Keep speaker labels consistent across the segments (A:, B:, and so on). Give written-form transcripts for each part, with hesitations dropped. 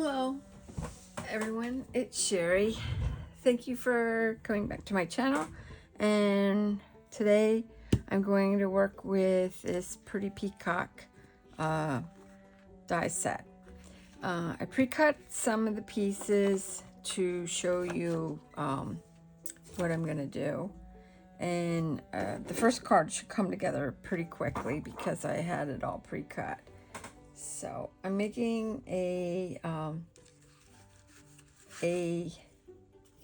A: Hello everyone, it's Sherry. Thank you for coming back to my channel, and today I'm going to work with this pretty peacock die set. I pre-cut some of the pieces to show you what I'm going to do, and the first card should come together pretty quickly because I had it all pre-cut. So I'm making a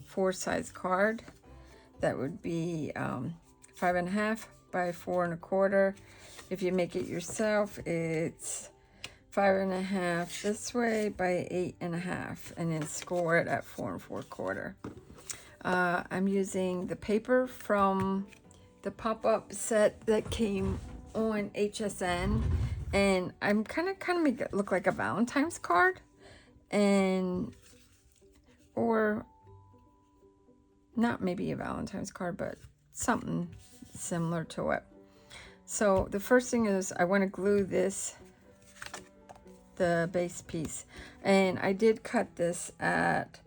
A: 4 size card that would be 5.5 by 4 1/4. If you make it yourself, it's 5.5 this way by 8.5, and then score it at 4 4/4. I'm using the paper from the pop-up set that came on HSN, and I'm kind of make it look like a Valentine's card, and or not maybe a Valentine's card, but something similar to it. So the first thing is I want to glue the base piece, and I did cut this at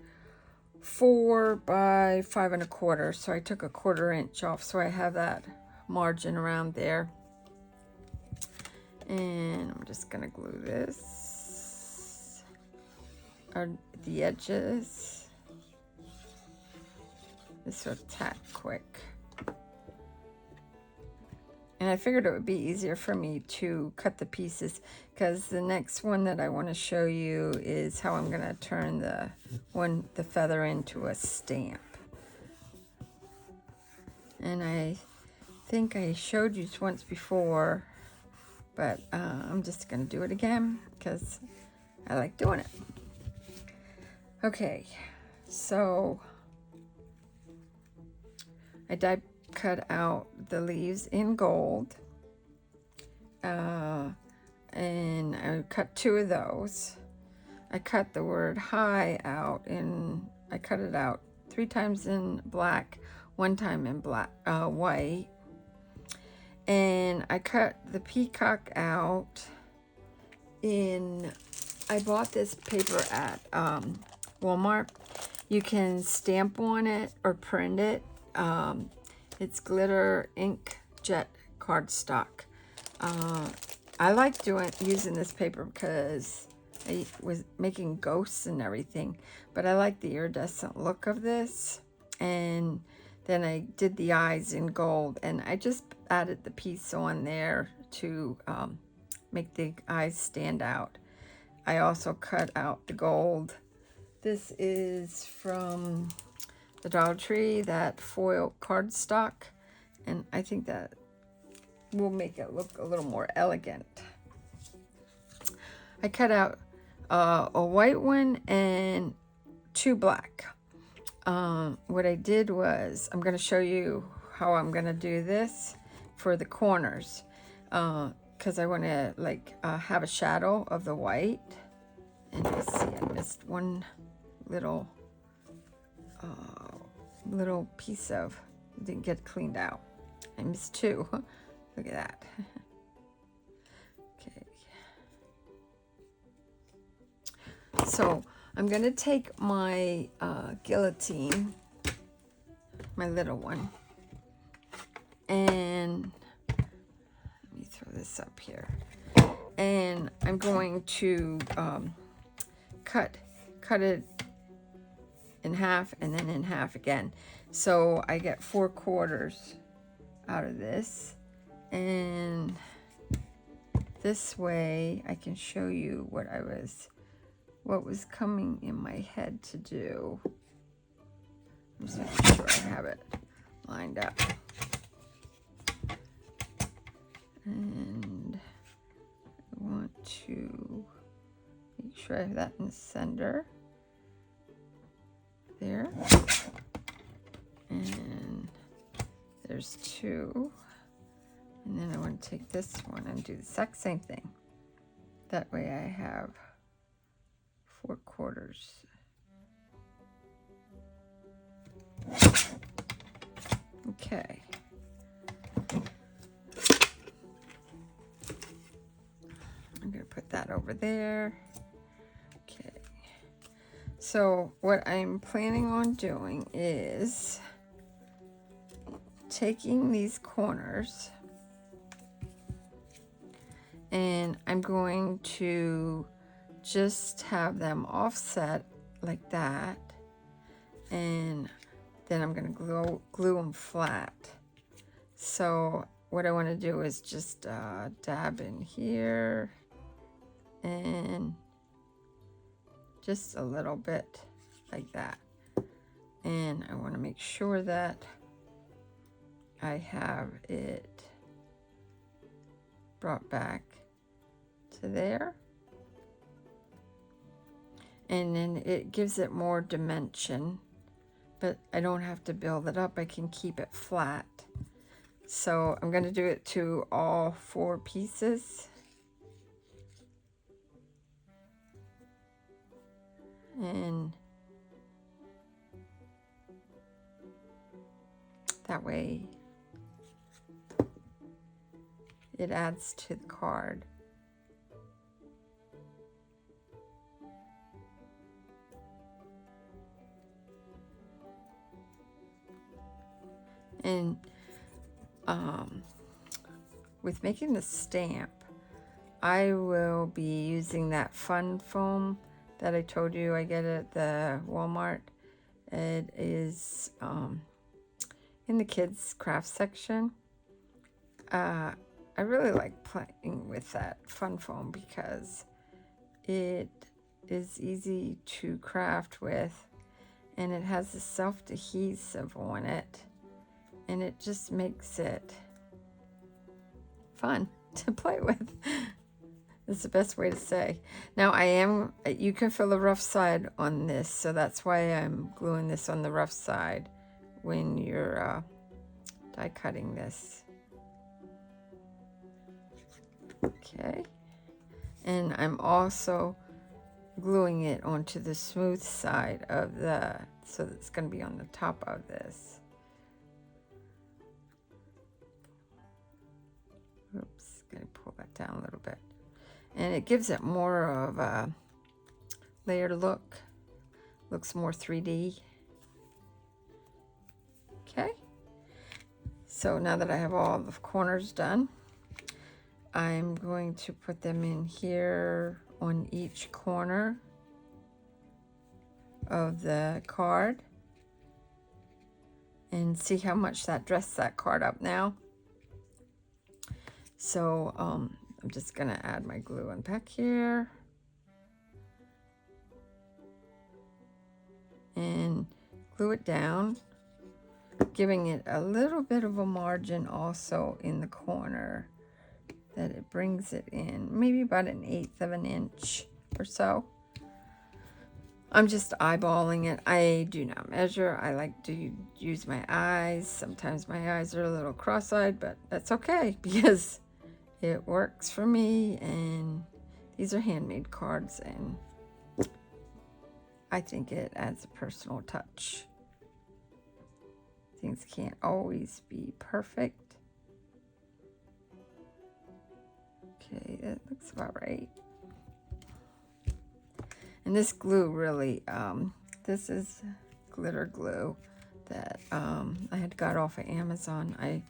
A: 4 by 5 1/4, so I took a 1/4 inch off, so I have that margin around there. And I'm just gonna glue this on the edges. This will tack quick. And I figured it would be easier for me to cut the pieces, because the next one that I want to show you is how I'm going to turn the feather into a stamp. And I think I showed you once before, but I'm just going to do it again because I like doing it. Okay, so I die cut out the leaves in gold, and I cut 2 of those. I cut the word high out, and I cut it out 3 times in black, 1 time in white, and I cut the peacock out in, I bought this paper at Walmart. You can stamp on it or print it. It's glitter ink jet cardstock. I like using this paper because I was making ghosts and everything, but I like the iridescent look of this. And then I did the eyes in gold, and I just added the piece on there to make the eyes stand out. I also cut out the gold. This is from the Dollar Tree, that foil cardstock, and I think that will make it look a little more elegant. I cut out a white one and 2 black. What I did was, I'm going to show you how I'm going to do this for the corners, because I want to have a shadow of the white. And you see I missed one little piece of, didn't get cleaned out. I missed 2. Look at that. Okay. So I'm going to take my guillotine, my little one, and let me throw this up here. And I'm going to cut it in half, and then in half again, so I get 4 quarters out of this. And this way I can show you what was coming in my head to do. I'm just making sure I have it lined up, and I want to make sure I have that in the center there, and there's 2, and then I want to take this one and do the exact same thing. That way I have 4 quarters. Okay. I'm going to put that over there. Okay. So what I'm planning on doing is taking these corners and I'm going to just have them offset like that, and then I'm going to glue them flat. So what I want to do is just dab in here and just a little bit like that, and I want to make sure that I have it brought back to there, and then it gives it more dimension, but I don't have to build it up. I can keep it flat. So I'm going to do it to all 4 pieces. And that way it adds to the card. And with making the stamp, I will be using that fun foam that I told you I get at the Walmart. It is in the kids craft section. I really like playing with that fun foam because it is easy to craft with, and it has a self-adhesive on it, and it just makes it fun to play with. That's the best way to say. Now you can feel the rough side on this, so that's why I'm gluing this on the rough side when you're die cutting this. Okay, and I'm also gluing it onto the smooth side of so it's going to be on the top of this. Oops, going to pull that down a little bit. And it gives it more of a layered look. Looks more 3D. Okay. So now that I have all the corners done, I'm going to put them in here on each corner of the card and see how much that dressed that card up now. So I'm just going to add my glue on back here and glue it down, giving it a little bit of a margin also in the corner that it brings it in, maybe about 1/8 of an inch or so. I'm just eyeballing it. I do not measure. I like to use my eyes. Sometimes my eyes are a little cross-eyed, but that's okay because it works for me, and these are handmade cards, and I think it adds a personal touch. Things can't always be perfect. Okay, that looks about right. And this glue really, this is glitter glue that I had got off of Amazon. I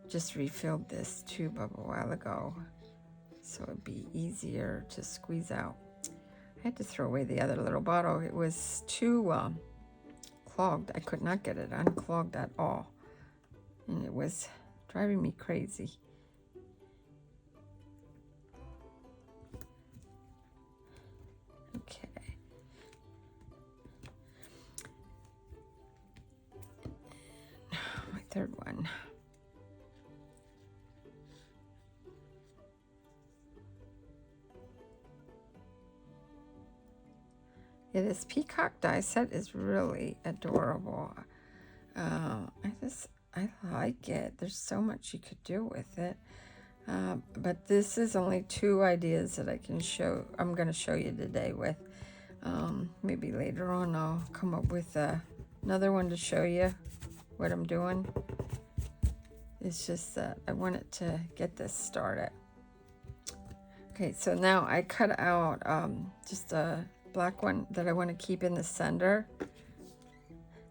A: just refilled this tube a while ago, so it'd be easier to squeeze out. I had to throw away the other little bottle. It was too clogged. I could not get it unclogged at all, and it was driving me crazy. Okay. My third one. Yeah, this Peacock die set is really adorable. I like it. There's so much you could do with it. But this is only 2 ideas that I'm going to show you today with. Maybe later on I'll come up with another one to show you what I'm doing. It's just that I wanted to get this started. Okay, so now I cut out just a black one that I want to keep in the center.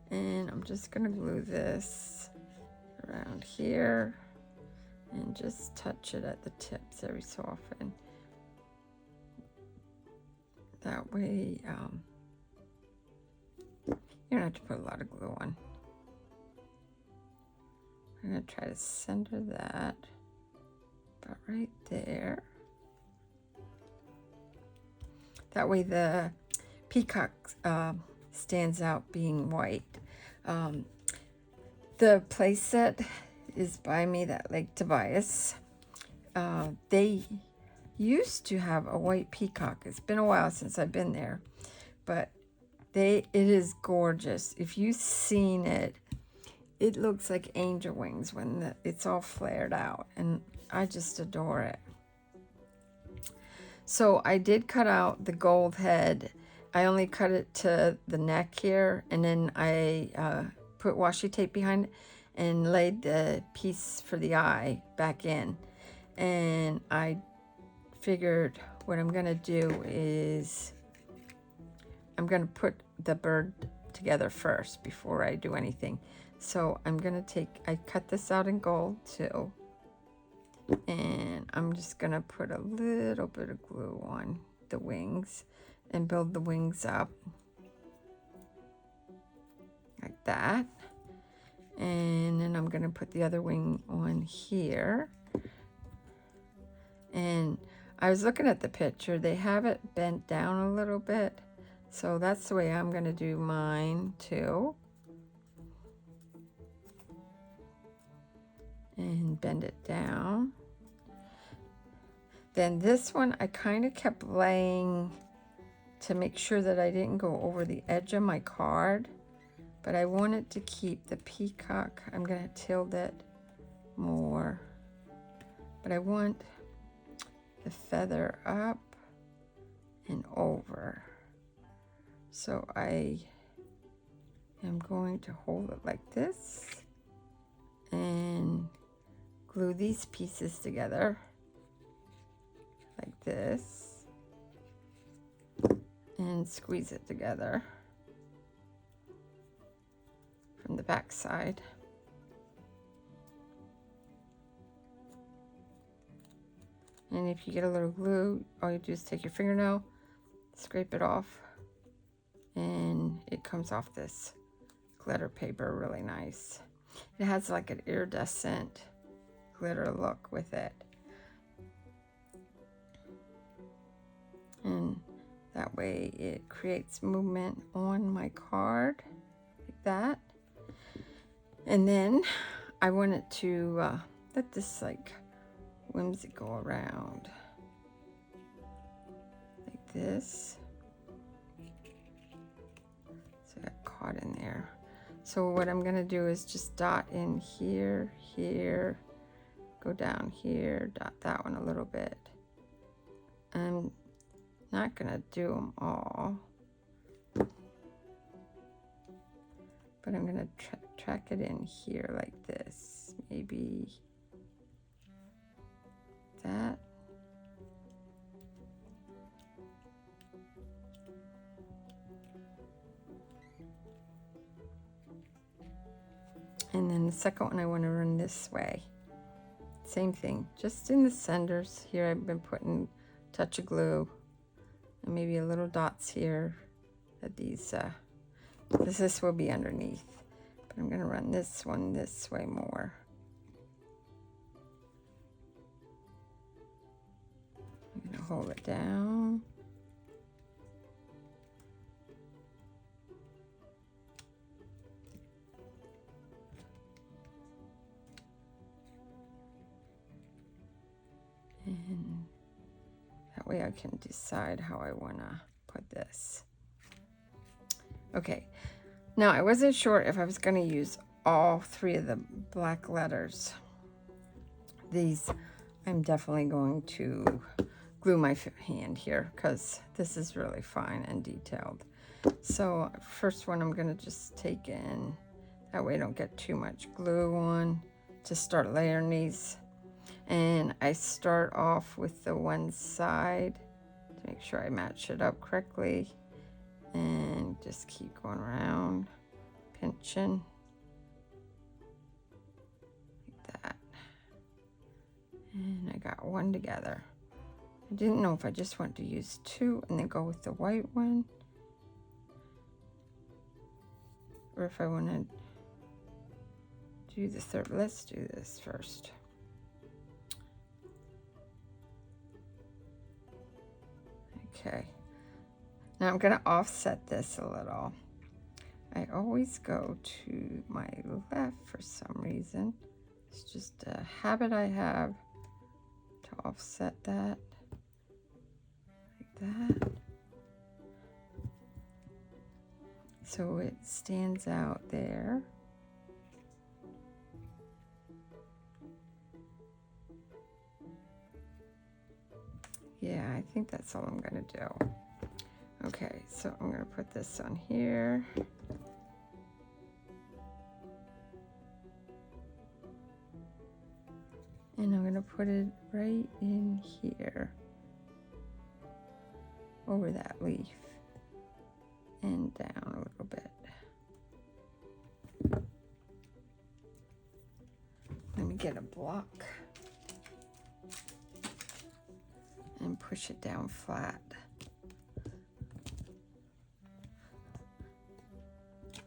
A: And I'm just going to glue this around here and just touch it at the tips every so often. That way, you don't have to put a lot of glue on. I'm going to try to center that about right there. That way the peacock stands out being white. The playset is by me, that Lake Tobias. They used to have a white peacock. It's been a while since I've been there, but it is gorgeous. If you've seen it, it looks like angel wings when it's all flared out, and I just adore it. So I did cut out the gold head. I only cut it to the neck here, and then I put washi tape behind it and laid the piece for the eye back in. And I figured what I'm gonna do is I'm gonna put the bird together first before I do anything. So I'm gonna I cut this out in gold too, and I'm just gonna put a little bit of glue on the wings and build the wings up like that. And then I'm gonna put the other wing on here. And I was looking at the picture, they have it bent down a little bit, so that's the way I'm gonna do mine too. And bend it down. Then this one I kind of kept laying to make sure that I didn't go over the edge of my card, but I wanted to keep the peacock. I'm gonna tilt it more, but I want the feather up and over. So I am going to hold it like this and glue these pieces together like this and squeeze it together from the back side. And if you get a little glue, all you do is take your fingernail, scrape it off, and it comes off this glitter paper really nice. It has like an iridescent glitter look with it. And that way it creates movement on my card, like that. And then I wanted to let this like whimsy go around like this. So I got caught in there. So what I'm gonna do is just dot in here, here, go down here, dot that one a little bit. I'm not gonna do them all, but I'm gonna track it in here like this, maybe that. And then the second one I want to run this way. Same thing, just in the centers here. I've been putting a touch of glue and maybe a little dots here that these this will be underneath, but I'm going to run this one this way more. I'm going to hold it down. And that way I can decide how I want to put this. Okay, now I wasn't sure if I was going to use all three of the black letters. These I'm definitely going to glue my hand here because this is really fine and detailed. So first one I'm going to just take in, that way I don't get too much glue on, to start layering these. And I start off with the one side to make sure I match it up correctly. And just keep going around, pinching like that. And I got one together. I didn't know if I just want to use two and then go with the white one, or if I want to do the third. Let's do this first. Okay. Now I'm going to offset this a little. I always go to my left for some reason. It's just a habit I have to offset that like that. So it stands out there. Yeah, I think that's all I'm going to do. Okay, so I'm going to put this on here. And I'm going to put it right in here over that leaf and down a little bit. Let me get a block and push it down flat.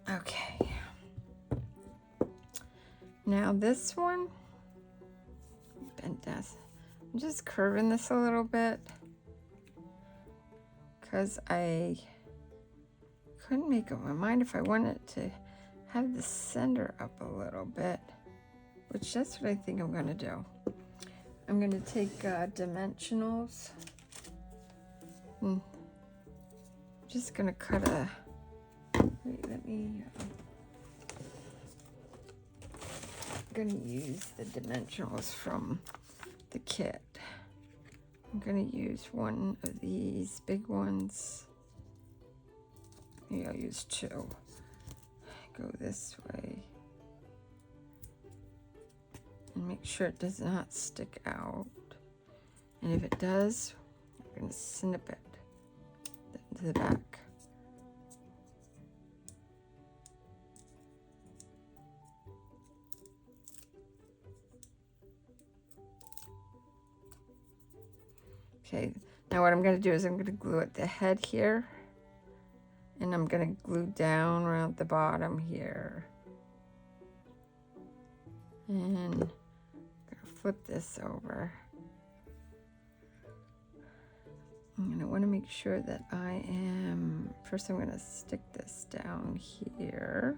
A: Okay. Now this one, bent down. I'm just curving this a little bit because I couldn't make up my mind if I wanted to have the center up a little bit, which that's what I think I'm going to do. I'm going to take dimensionals. I'm just going to cut a, wait, let me, I'm going to use the dimensionals from the kit. I'm going to use one of these big ones. Maybe I'll use two. Go this way. And make sure it does not stick out. And if it does, we're going to snip it to the back. Okay, now what I'm going to do is I'm going to glue at the head here, and I'm going to glue down around the bottom here. And I'm going to flip this over. I'm going to want to make sure that I am, first I'm going to stick this down here.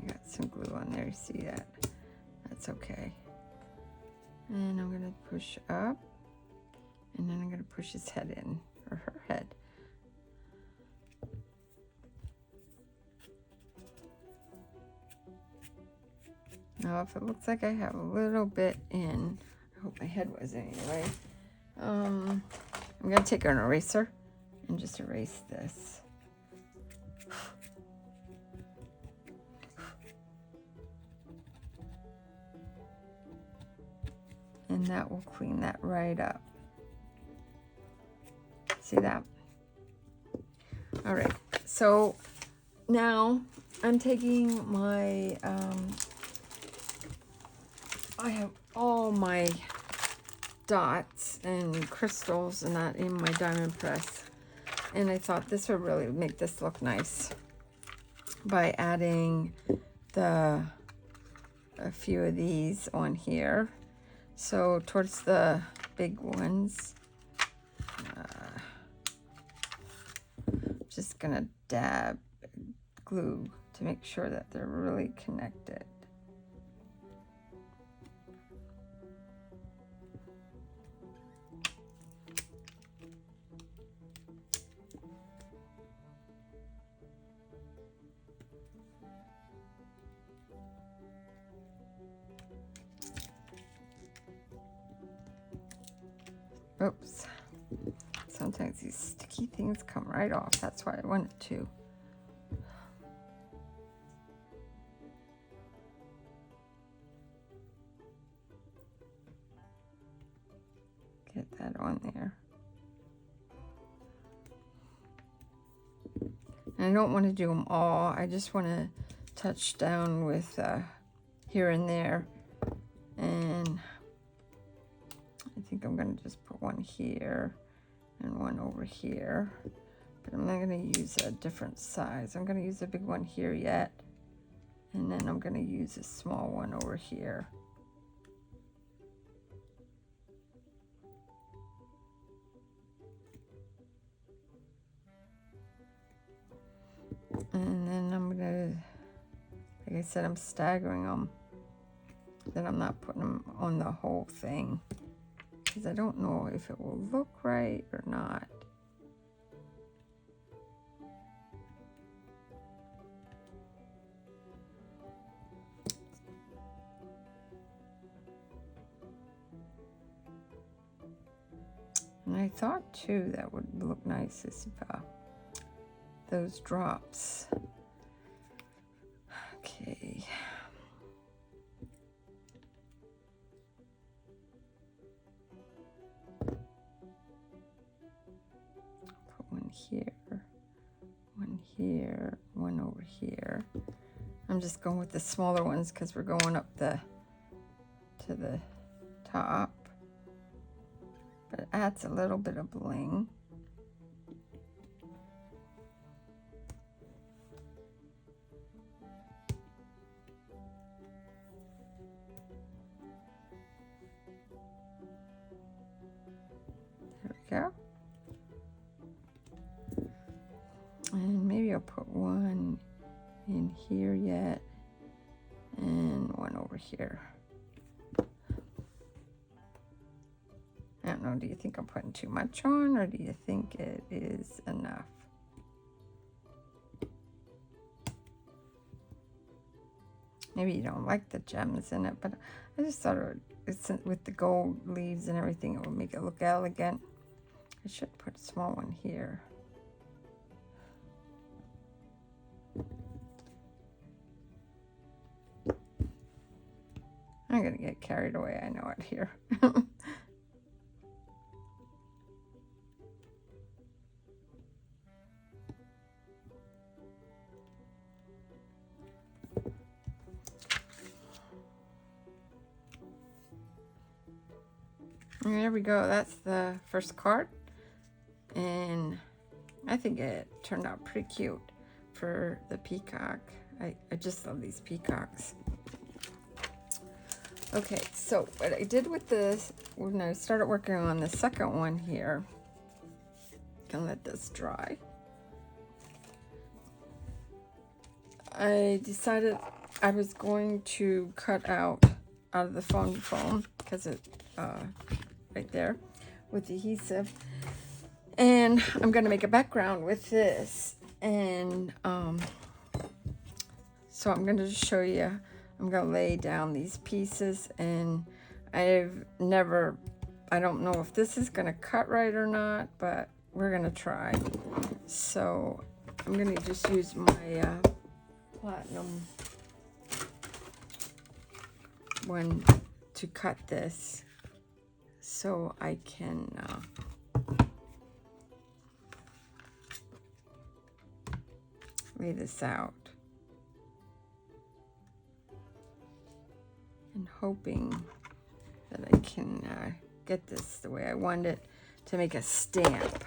A: I got some glue on there, you see that? That's okay. And I'm going to push up, and then I'm going to push his head in, or her head. Now, if it looks like I have a little bit in, I hope my head was anyway, I'm going to take an eraser and just erase this. And that will clean that right up. See that? All right, so now I'm taking my, I have all my dots and crystals and that in my Diamondpress. And I thought this would really make this look nice by adding a few of these on here. So towards the big ones, just gonna dab glue to make sure that they're really connected. Oops. Sometimes these sticky things come right off. That's why I want it to. that on there. And I don't want to do them all. I just want to touch down with here and there. And I think I'm going to just put one here and one over here. But I'm not going to use a different size. I'm going to use a big one here yet. And then I'm going to use a small one over here. And then I'm going to, like I said, I'm staggering them. Then I'm not putting them on the whole thing, because I don't know if it will look right or not. And I thought too that would look nice is those drops. Okay. Put one here, one over here. I'm just going with the smaller ones because we're going up to the top. But it adds a little bit of bling. There we go. And maybe I'll put one in here yet, and one over here. I don't know, do you think I'm putting too much on, or do you think it is enough? Maybe you don't like the gems in it, but I just thought it's with the gold leaves and everything, it would make it look elegant. I should put a small one here. I'm gonna get carried away, I know it here. And there we go, that's the first card. And I think it turned out pretty cute for the peacock. I just love these peacocks. Okay, so what I did with this, when I started working on the second one here, gonna let this dry. I decided I was going to cut out of the foam because it right there with the adhesive, and I'm gonna make a background with this. And so I'm gonna show you. I'm gonna lay down these pieces, and I don't know if this is gonna cut right or not, but we're gonna try. So I'm gonna just use my platinum one to cut this, so I can lay this out. And hoping that I can get this the way I want it to make a stamp.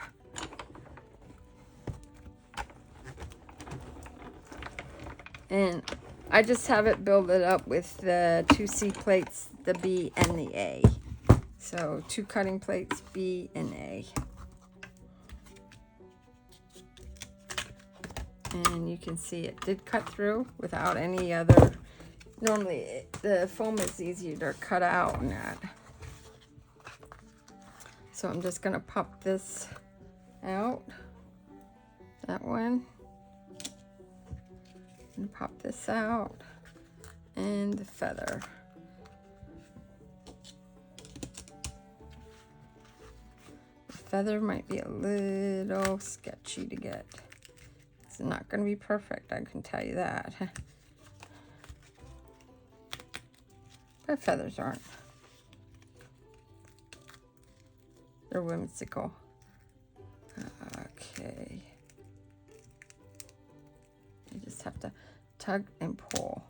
A: And I just have it build it up with the 2 C plates, the B and the A. So 2 cutting plates, B and A. And you can see it did cut through without any other. Normally the foam is easier to cut out than that. So I'm just gonna pop this out, that one, and pop this out, and the feather. The feather might be a little sketchy to get. It's not gonna be perfect, I can tell you that. But feathers aren't. or whimsical. Okay. I just have to tug and pull,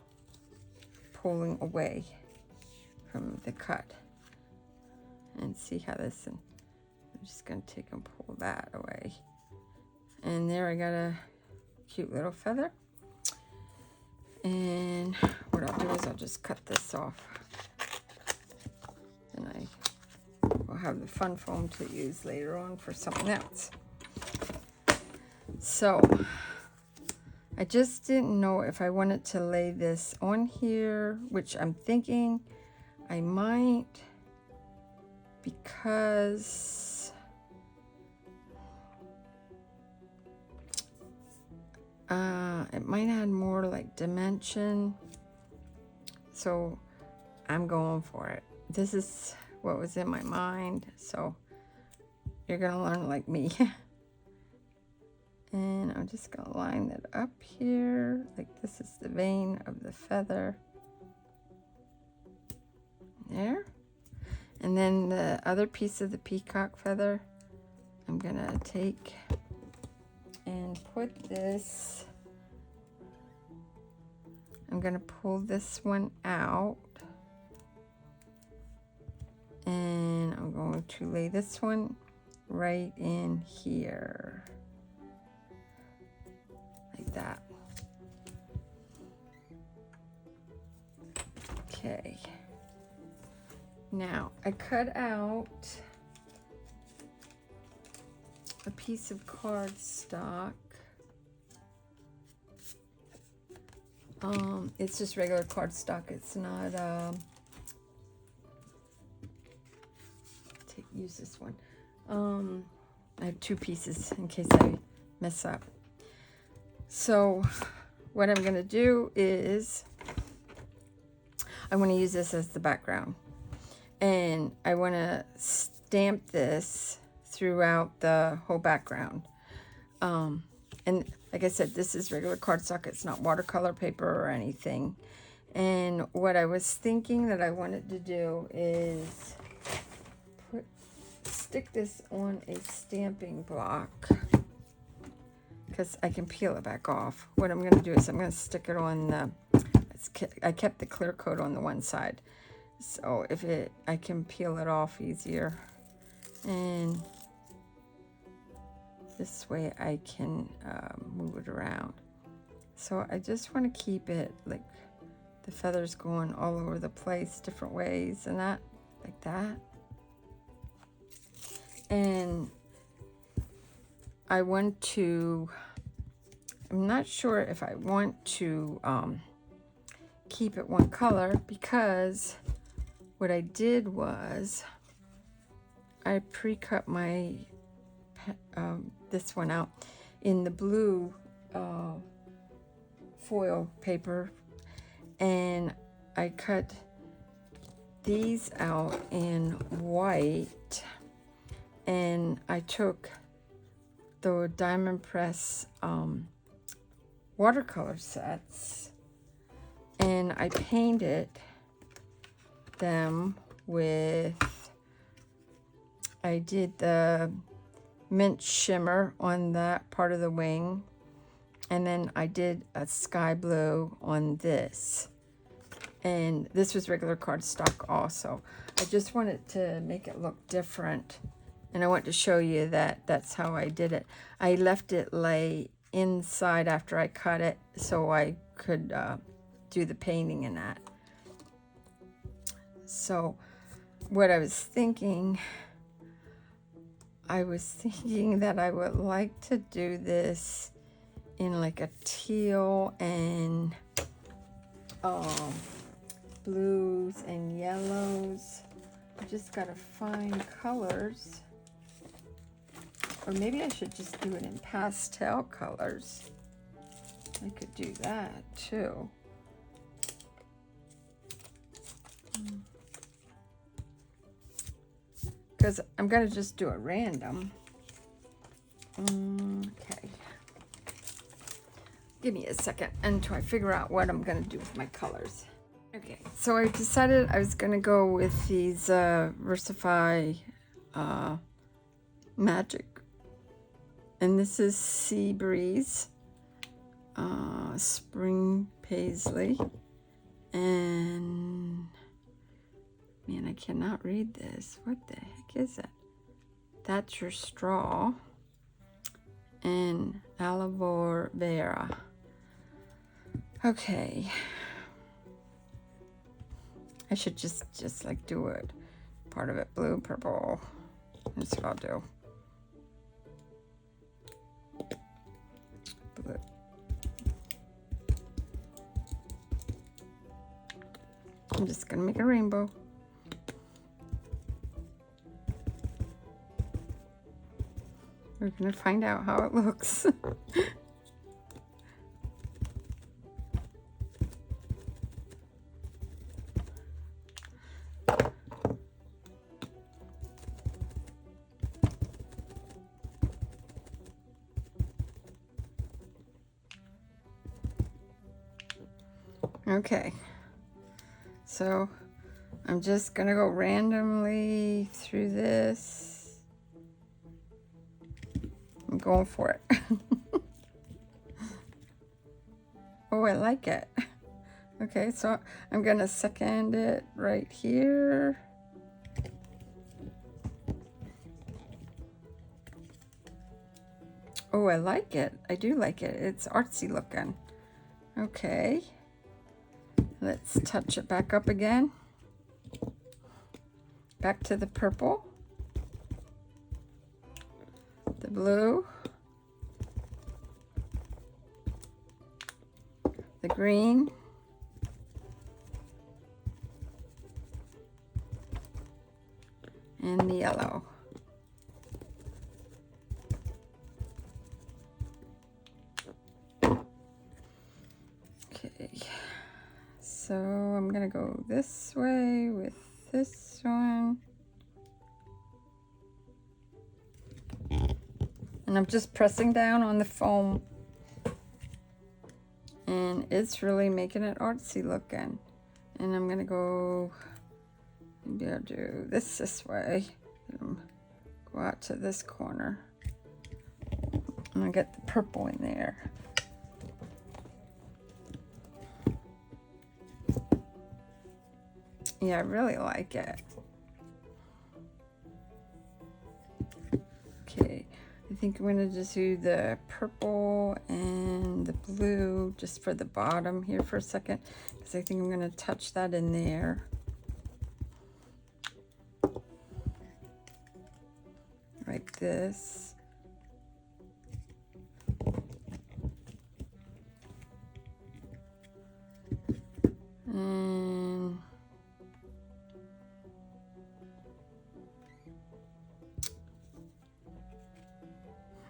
A: pulling away from the cut. And see how this, and I'm just going to take and pull that away. And there I got a cute little feather. And what I'll do is I'll just cut this off. And I will have the fun foam to use later on for something else. So I just didn't know if I wanted to lay this on here, which I'm thinking I might, because it might add more like dimension. So I'm going for it. This is what was in my mind, so you're gonna learn like me. And I'm just gonna line it up here, like this is the vein of the feather. There. And then the other piece of the peacock feather, I'm gonna take and put this, I'm gonna pull this one out, and I'm going to lay this one right in here, like that. Okay. Now, I cut out a piece of cardstock. It's just regular cardstock. It's not, use this one. I have two pieces in case I mess up. So, what I'm going to do is, I want to use this as the background. And I want to stamp this throughout the whole background. And like I said, this is regular cardstock. It's not watercolor paper or anything. And what I was thinking that I wanted to do is stick this on a stamping block, because I can peel it back off. What I'm going to do is I'm going to stick it on the, I kept the clear coat on the one side. So if I can peel it off easier, and this way I can move it around. So I just want to keep it like the feathers going all over the place, different ways, and that, like that. And I want to, I'm not sure if I want to keep it one color, because what I did was I pre-cut my this one out in the blue foil paper, and I cut these out in white, and I took the Diamondpress watercolor sets, and I painted them with, I did the mint shimmer on that part of the wing, and then I did a sky blue on this, and this was regular cardstock also. I just wanted to make it look different, and I want to show you that that's how I did it. I left it lay inside after I cut it so I could do the painting in that. So what I was thinking that I would like to do this in like a teal and blues and yellows. I just gotta find colors, or maybe I should just do it in pastel colors. I could do that too. Because I'm going to just do it random. Okay. Give me a second until I figure out what I'm going to do with my colors. Okay, so I decided I was going to go with these Versify Magic. And this is Sea Breeze. Spring Paisley. And man, I cannot read this. What the heck is it? That's Your Straw. And Aloe Vera. Okay. I should just like do it. Part of it blue, purple. That's what I'll do. Blue. I'm just gonna make a rainbow. We're gonna find out how it looks. Okay, so I'm just gonna go randomly through this. I'm going for it. Oh, I like it. Okay, so I'm gonna second it right here. Oh, I like it. I do like it. It's artsy looking. Okay. Let's touch it back up again. Back to the purple. The blue. The green. And the yellow. Okay. So I'm gonna go this way with this one. And I'm just pressing down on the foam. And it's really making it artsy looking. And I'm gonna go, maybe I'll do this way. Go out to this corner. And I get the purple in there. Yeah, I really like it. Okay, I think I'm gonna just do the purple and the blue just for the bottom here for a second, because I think I'm gonna touch that in there. Like this.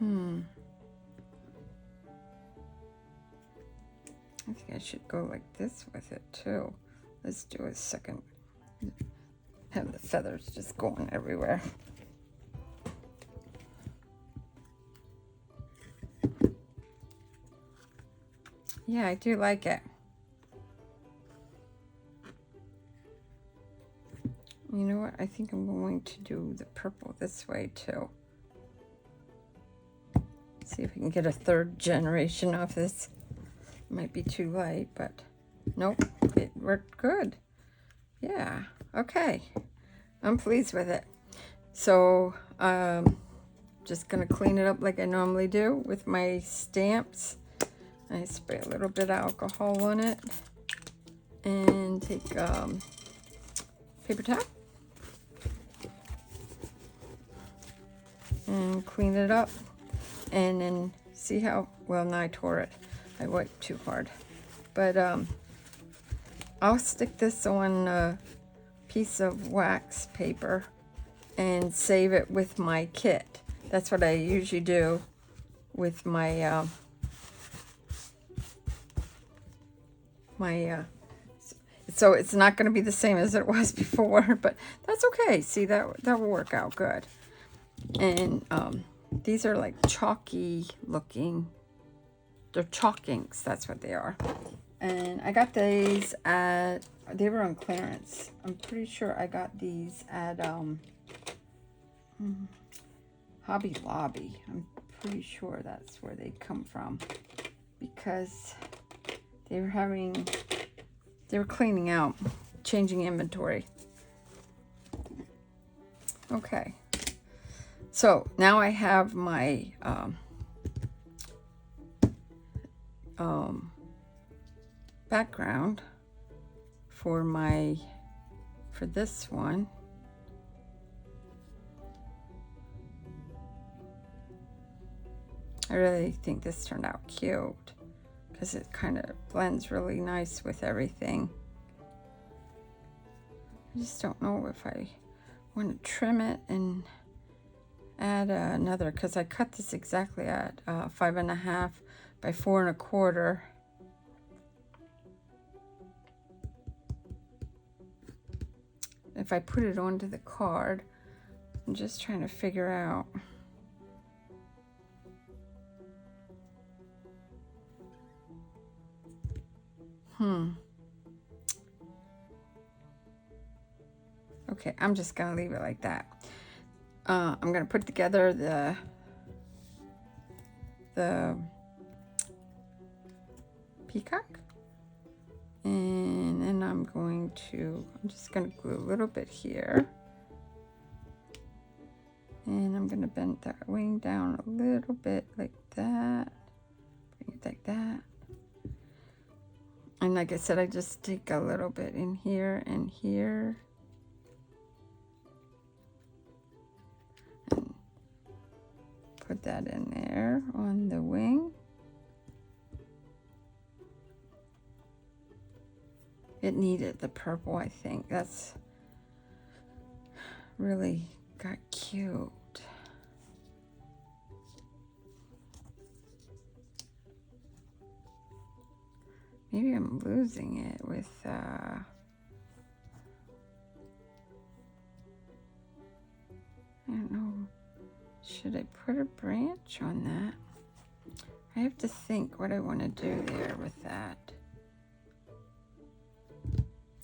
A: And I think I should go like this with it too. Let's do a second. Have the feathers just going everywhere. Yeah, I do like it. You know what? I think I'm going to do the purple this way too. See if we can get a third generation of this. Might be too light, but nope, it worked good. Yeah, okay. I'm pleased with it. So, just gonna clean it up like I normally do with my stamps. I spray a little bit of alcohol on it and take paper towel and clean it up. And then see how, well, now I tore it. I wiped too hard. But I'll stick this on a piece of wax paper and save it with my kit. That's what I usually do with my so it's not going to be the same as it was before, but that's okay. See, that will work out good. And these are like chalky looking. They're chalk inks, that's what they are. And I got these at, they were on clearance. I'm pretty sure I got these at Hobby Lobby. I'm pretty sure that's where they come from, because they were cleaning out, changing inventory. Okay, so now I have my background for this one. I really think this turned out cute because it kind of blends really nice with everything. I just don't know if I want to trim it and add another, because I cut this exactly at 5.5 by 4.25. If I put it onto the card, I'm just trying to figure out. Okay, I'm just gonna leave it like that. I'm gonna put together the peacock, and then I'm just gonna glue a little bit here, and I'm gonna bend that wing down a little bit like that, bring it like that. And like I said, I just take a little bit in here and here. And put that in there on the wing. It needed the purple, I think. That's really got cute. Maybe I'm losing it with, I don't know. Should I put a branch on that? I have to think what I want to do there with that.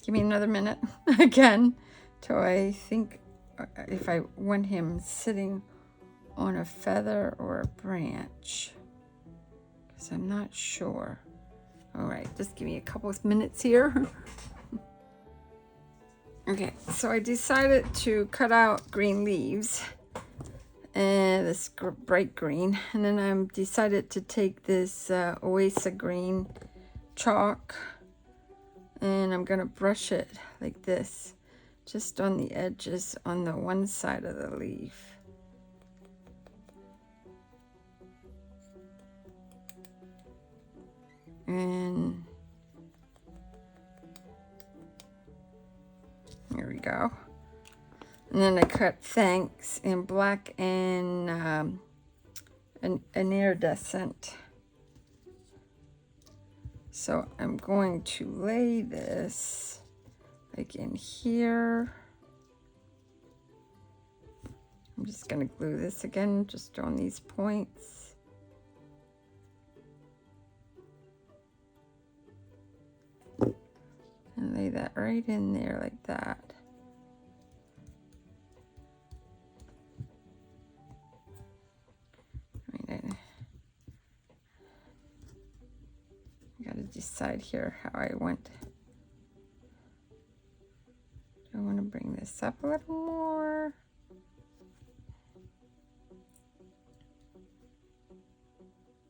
A: Give me another minute again till I think if I want him sitting on a feather or a branch, because I'm not sure. All right, just give me a couple of minutes here. Okay, so I decided to cut out green leaves, and this bright green, and then I decided to take this Oasis green chalk, and I'm gonna brush it like this, just on the edges on the one side of the leaf. And there we go. And then I cut thanks in black and an iridescent. So I'm going to lay this like in here. I'm just going to glue this again, just on these points. And lay that right in there like that. I gotta decide here how I want. Do I want to bring this up a little more?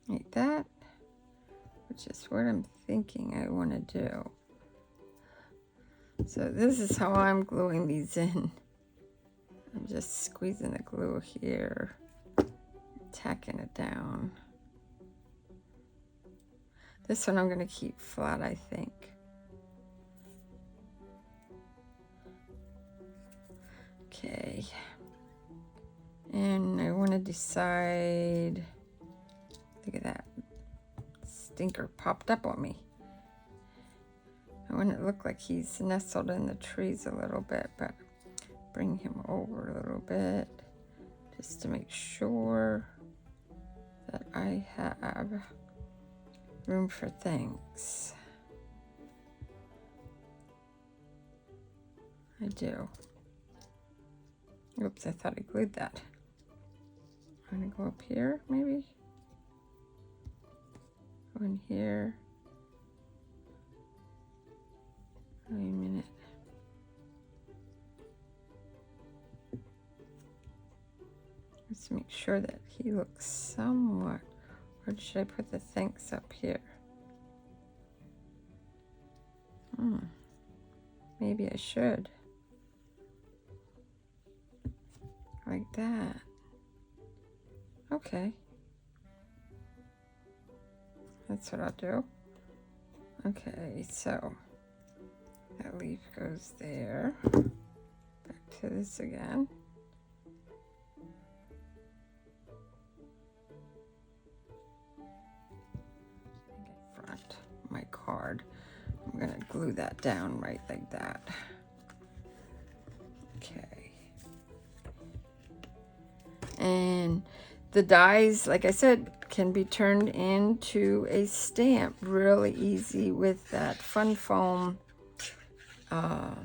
A: Like that, which is what I'm thinking I want to do. So this is how I'm gluing these in. I'm just squeezing the glue here, tacking it down. This one I'm going to keep flat, I think. Okay. And I want to decide, look at that, stinker popped up on me. I want it to look like he's nestled in the trees a little bit, but bring him over a little bit just to make sure that I have room for things. I do. Oops, I thought I glued that. I'm gonna go up here, maybe. Go in here. Wait a minute. Let's make sure that he looks somewhat. Or should I put the thanks up here? Maybe I should. Like that. Okay. That's what I'll do. Okay, so that leaf goes there. Back to this again. Front my card. I'm gonna glue that down right like that. Okay. And the dies, like I said, can be turned into a stamp really easy with that fun foam that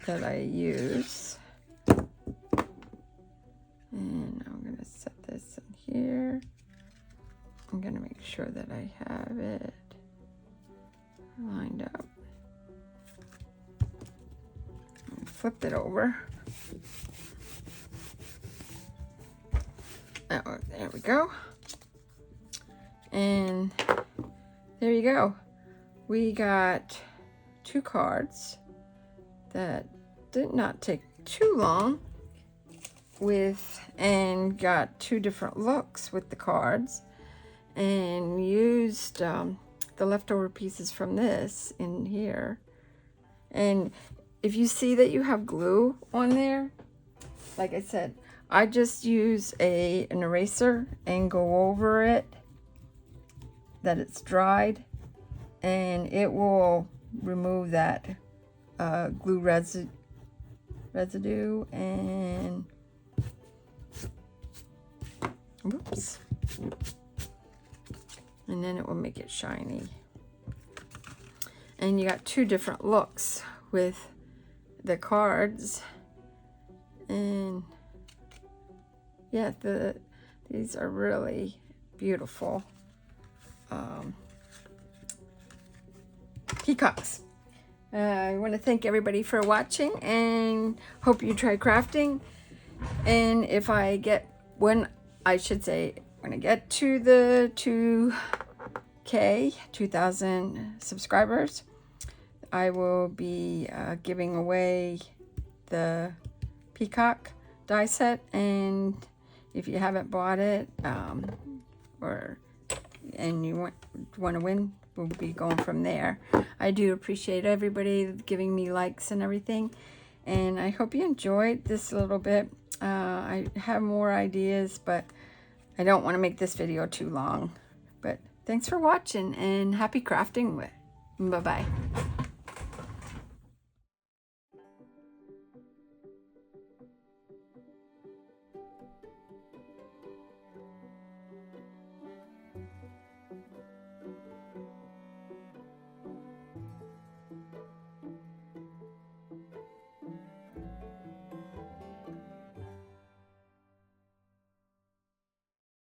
A: I use. And I'm going to set this in here. I'm going to make sure that I have it lined up. Flip it over. Oh, there we go. And there you go. We got 2 cards that did not take too long and got 2 different looks with the cards, and used the leftover pieces from this in here. And if you see that you have glue on there, like I said, I just use an eraser and go over it, that it's dried, and it will remove that glue residue, and whoops, and then it will make it shiny. And you got 2 different looks with the cards, and yeah, these are really beautiful peacocks. I want to thank everybody for watching, and hope you try crafting. And if I get, when I get to the 2,000 subscribers, I will be giving away the Peacock die set. And if you haven't bought it, and you want to win, we'll be going from there. I do appreciate everybody giving me likes and everything, and I hope you enjoyed this a little bit. I have more ideas, but I don't want to make this video too long. But thanks for watching, and happy crafting. Bye-bye.